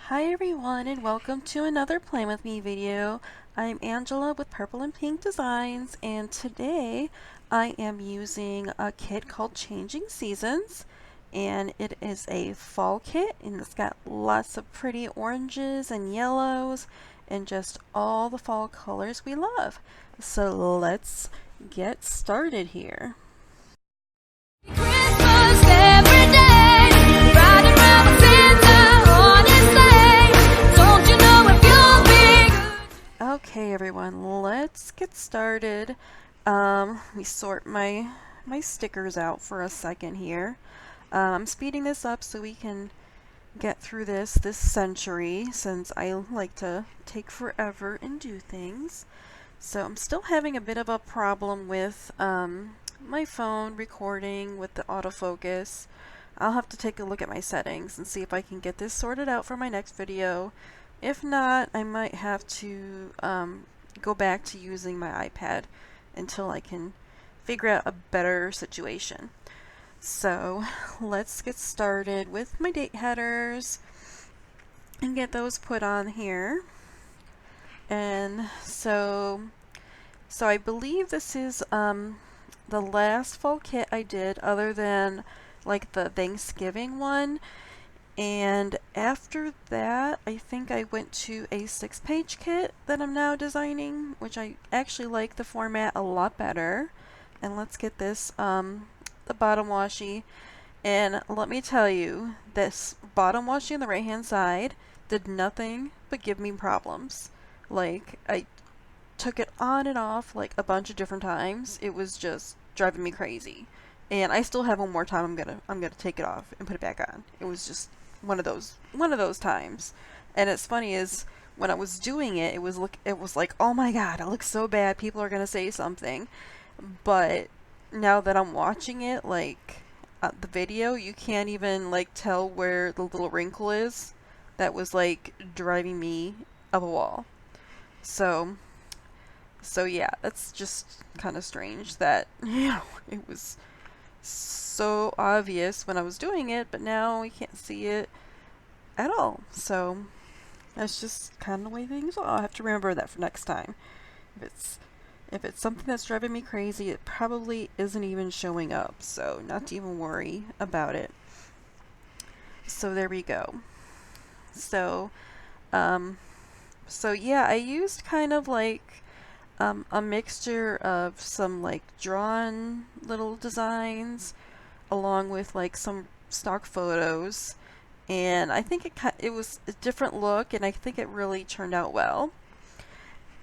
Hi everyone and welcome to another Plan With Me video. I'm Angela with Purple and Pink Designs, and today I am using a kit called Changing Seasons, and it is a fall kit and it's got lots of pretty oranges and yellows and just all the fall colors we love. So let's get started here. Christmas every day, riding around with Santa on his sleigh. Don't you know if you'll be good? Okay everyone, let's get started. Let me sort my stickers out for a second here. I'm speeding this up so we can get through this century, since I like to take forever and do things. So I'm still having a bit of a problem with my phone recording with the autofocus. I'll have to take a look at my settings and see if I can get this sorted out for my next video. If not, I might have to go back to using my iPad until I can figure out a better situation. So let's get started with my date headers and get those put on here. And so I believe this is the last fall kit I did, other than like the Thanksgiving one. And after that, I think I went to a 6-page kit that I'm now designing, which I actually like the format a lot better. And let's get this, the bottom washi. And let me tell you, this bottom washi on the right hand side did nothing but give me problems. Like, I took it on and off like a bunch of different times. It was just driving me crazy. And I still have one more time I'm gonna take it off and put it back on. It was just one of those times. And it's funny is when I was doing it, it was like, oh my god, it looks so bad, people are gonna say something. But now that I'm watching it, like the video, you can't even like tell where the little wrinkle is that was like driving me up a wall. So yeah, that's just kind of strange that, it was so obvious when I was doing it, but now we can't see it at all. So that's just kind of the way things are. I'll have to remember that for next time. If it's something that's driving me crazy, it probably isn't even showing up, so not to even worry about it. So there we go. So yeah, I used kind of like a mixture of some like drawn little designs along with like some stock photos, and I think it was a different look, and I think it really turned out well.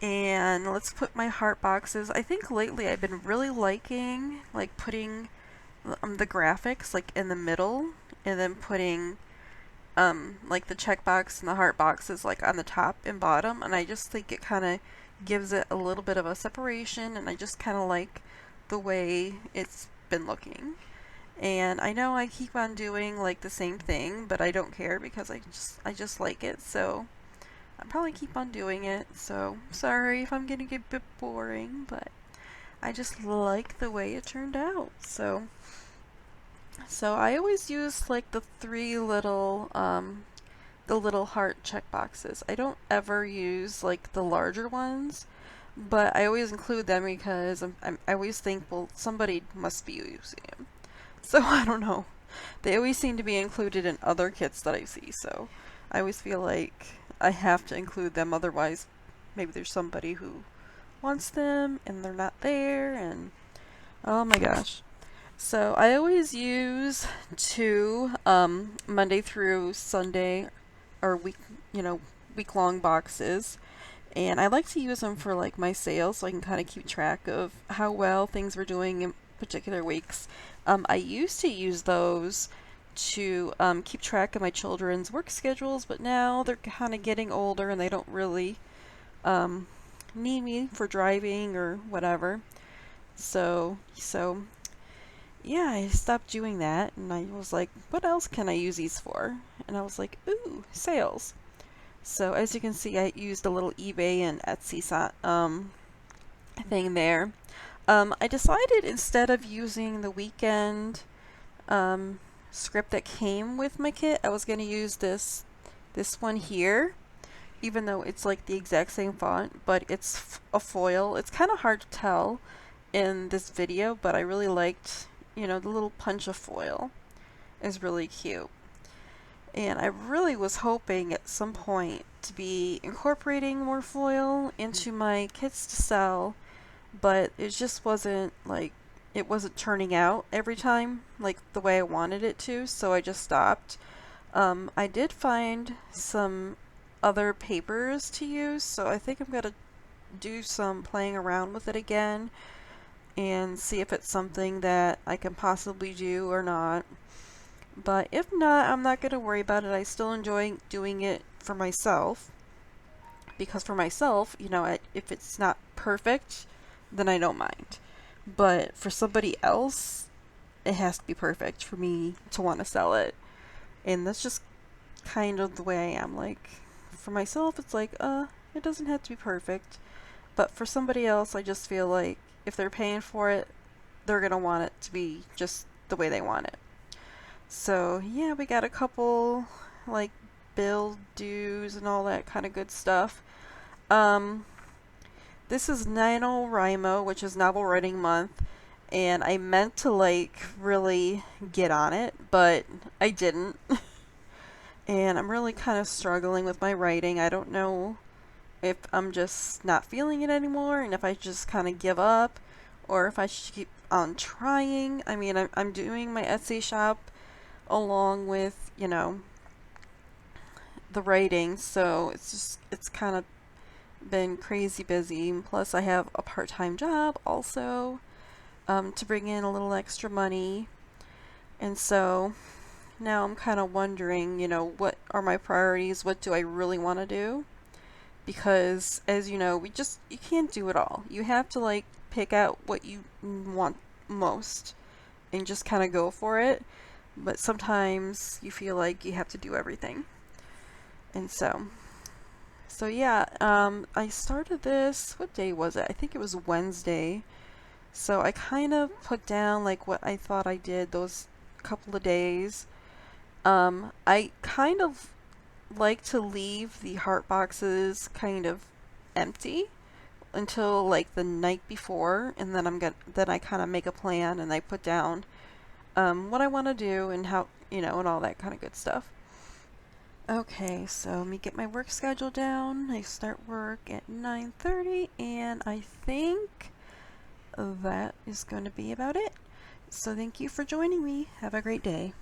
And let's put my heart boxes. I think lately I've been really liking like putting the graphics like in the middle, and then putting like the checkbox and the heart boxes like on the top and bottom, and I just think it kind of gives it a little bit of a separation, and I just kind of like the way it's been looking. And I know I keep on doing like the same thing, but I don't care because I just like it, so I'll probably keep on doing it. So sorry if I'm getting a bit boring, but I just like the way it turned out. So I always use like the little heart check boxes. I don't ever use like the larger ones, but I always include them because I always think, well, somebody must be using them. So I don't know. They always seem to be included in other kits that I see, so I always feel like I have to include them, otherwise maybe there's somebody who wants them and they're not there, and oh my gosh. So I always use 2 Monday through Sunday or week-long boxes, and I like to use them for like my sales, so I can kind of keep track of how well things were doing in particular weeks. I used to use those to keep track of my children's work schedules, but now they're kind of getting older and they don't really need me for driving or whatever. So yeah, I stopped doing that, and I was like, what else can I use these for? And I was like, ooh, sales. So as you can see, I used a little eBay and Etsy thing there. I decided instead of using the weekend script that came with my kit, I was going to use this This one here, even though it's like the exact same font, but it's a foil. It's kind of hard to tell in this video, but I really liked, you know, the little punch of foil is really cute. And I really was hoping at some point to be incorporating more foil into my kits to sell, but it just wasn't like, it wasn't turning out every time like the way I wanted it to, so I just stopped. I did find some other papers to use, so I think I'm gonna do some playing around with it again and see if it's something that I can possibly do or not. But if not, I'm not gonna worry about it. I still enjoy doing it for myself, because for myself, you know, if it's not perfect, then I don't mind. But for somebody else, it has to be perfect for me to want to sell it. And that's just kind of the way I am. Like, for myself, it's like, it doesn't have to be perfect. But for somebody else, I just feel like if they're paying for it, they're gonna want it to be just the way they want it. So, yeah, we got a couple, like, bill dues and all that kind of good stuff. Um, this is NaNoWriMo, which is Novel Writing Month, and I meant to, like, really get on it, but I didn't. And I'm really kind of struggling with my writing. I don't know if I'm just not feeling it anymore, and if I just kind of give up, or if I should keep on trying. I mean, I'm doing my Etsy shop along with, you know, the writing, so it's kind of been crazy busy. Plus, I have a part-time job also, to bring in a little extra money. And so now I'm kind of wondering, you know, what are my priorities? What do I really want to do? Because, as you know, you can't do it all. You have to, like, pick out what you want most and just kind of go for it. But sometimes you feel like you have to do everything. And so yeah, I started this, what day was it? I think it was Wednesday. So I kind of put down like what I thought I did those couple of days. I kind of like to leave the heart boxes kind of empty until like the night before, and then I kind of make a plan and I put down what I want to do and how, you know, and all that kind of good stuff. Okay, so let me get my work schedule down. I start work at 9:30, and I think that is going to be about it. So thank you for joining me. Have a great day.